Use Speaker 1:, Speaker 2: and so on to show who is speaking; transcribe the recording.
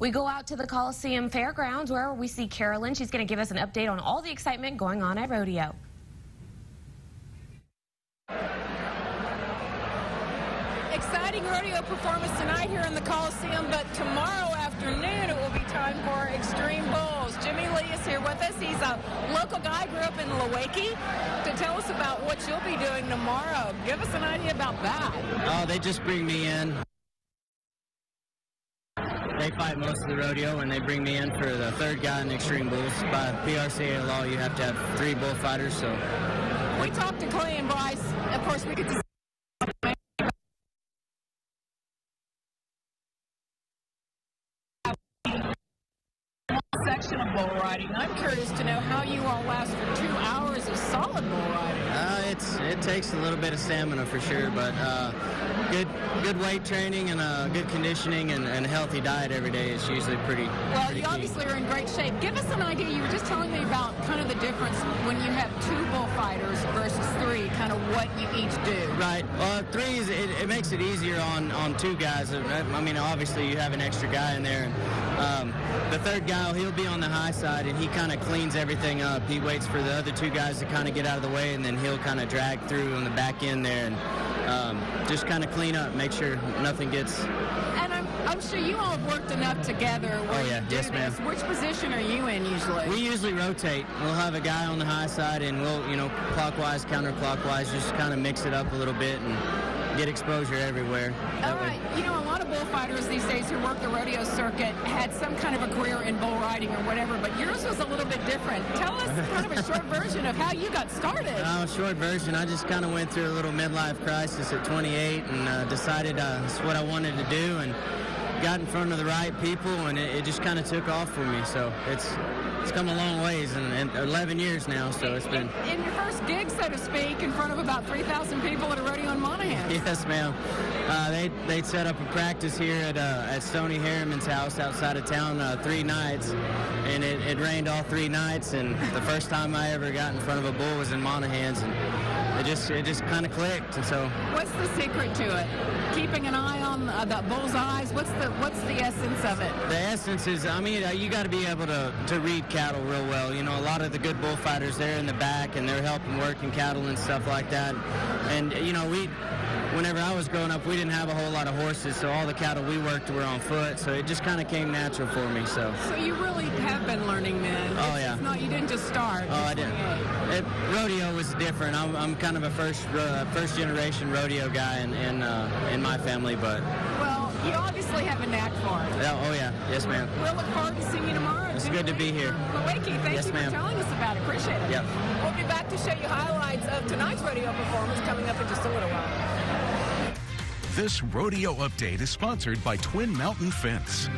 Speaker 1: We go out to the Coliseum Fairgrounds where we see Carolyn. She's going to give us an update on all the excitement going on at Rodeo.
Speaker 2: Exciting rodeo performance tonight here in the Coliseum, but tomorrow afternoon it will be time for Extreme Bulls. Jimmy Lee is here with us. He's a local guy, grew up in Lewakey, to tell us about what you'll be doing tomorrow. Give us an idea about that.
Speaker 3: Oh, they just bring me in. They fight most of the rodeo, and they bring me in for the third guy in the Extreme Bulls. By PRCA law, you have to have 3 bullfighters. So
Speaker 2: we talked to Clay and Bryce. Of course, we get to section of bull riding. I'm curious to know how you all last for 2 hours of solid bull riding.
Speaker 3: It takes a little bit of stamina for sure, but good weight training and good conditioning and a healthy diet every day is usually pretty
Speaker 2: you
Speaker 3: key.
Speaker 2: Obviously are in great shape. Give us an idea. You were just telling me about kind of the difference when you have 2 bullfighters versus 3, kind of what you each do.
Speaker 3: Right. 3 is it makes it easier on 2 guys. I mean, obviously you have an extra guy in there. And, the third guy, he'll be on the high side, and he kind of cleans everything up. He waits for the other 2 guys to kind of get out of the way, and then he'll kind of drag through on the back end there and just kind of clean up, make sure nothing gets...
Speaker 2: And I'm sure you all have worked enough together where
Speaker 3: oh, yeah.
Speaker 2: you do
Speaker 3: Yes, ma'am.
Speaker 2: Which position are you in usually?
Speaker 3: We usually rotate. We'll have a guy on the high side, and we'll, clockwise, counterclockwise, just kind of mix it up a little bit and get exposure everywhere.
Speaker 2: All right. A lot of bullfighters these days who work the rodeo circuit had some kind of a career in bull riding or whatever, but yours was a little bit different. Tell us kind of a short version of how you got started.
Speaker 3: Short version, I just kind of went through a little midlife crisis at 28 and decided that's what I wanted to do, and got in front of the right people, and it just kind of took off for me. So it's come a long ways, and 11 years now, so it's been...
Speaker 2: In your first gig, so to speak, in front of about 3,000 people at a rodeo in Monaghan.
Speaker 3: Yes, ma'am. They'd set up a practice here at Stoney Harriman's house outside of town 3 nights, and it rained all 3 nights, and the first time I ever got in front of a bull was in Monaghan's, and it just kind of clicked. And so,
Speaker 2: what's the secret to it? Keeping an eye on the bull's eyes. What's the essence of it?
Speaker 3: The essence is, you got to be able to read cattle real well. A lot of the good bullfighters, they're in the back and they're helping working cattle and stuff like that. And whenever I was growing up, we didn't have a whole lot of horses, so all the cattle we worked were on foot. So it just kind of came natural for me. So
Speaker 2: you really have been learning then.
Speaker 3: Oh yeah.
Speaker 2: You didn't just start.
Speaker 3: Oh, I didn't. Rodeo was different. I'm kind of a first generation rodeo guy in my family, but.
Speaker 2: Well, you obviously have a knack for it.
Speaker 3: Oh yeah. Yes, ma'am.
Speaker 2: We'll look forward to seeing you tomorrow.
Speaker 3: It's good to be here.
Speaker 2: Lewakey, thank you for telling us about it. Appreciate it.
Speaker 3: Yep.
Speaker 2: We'll be back to show you highlights of tonight's rodeo performance coming up in just a little while.
Speaker 4: This rodeo update is sponsored by Twin Mountain Fence.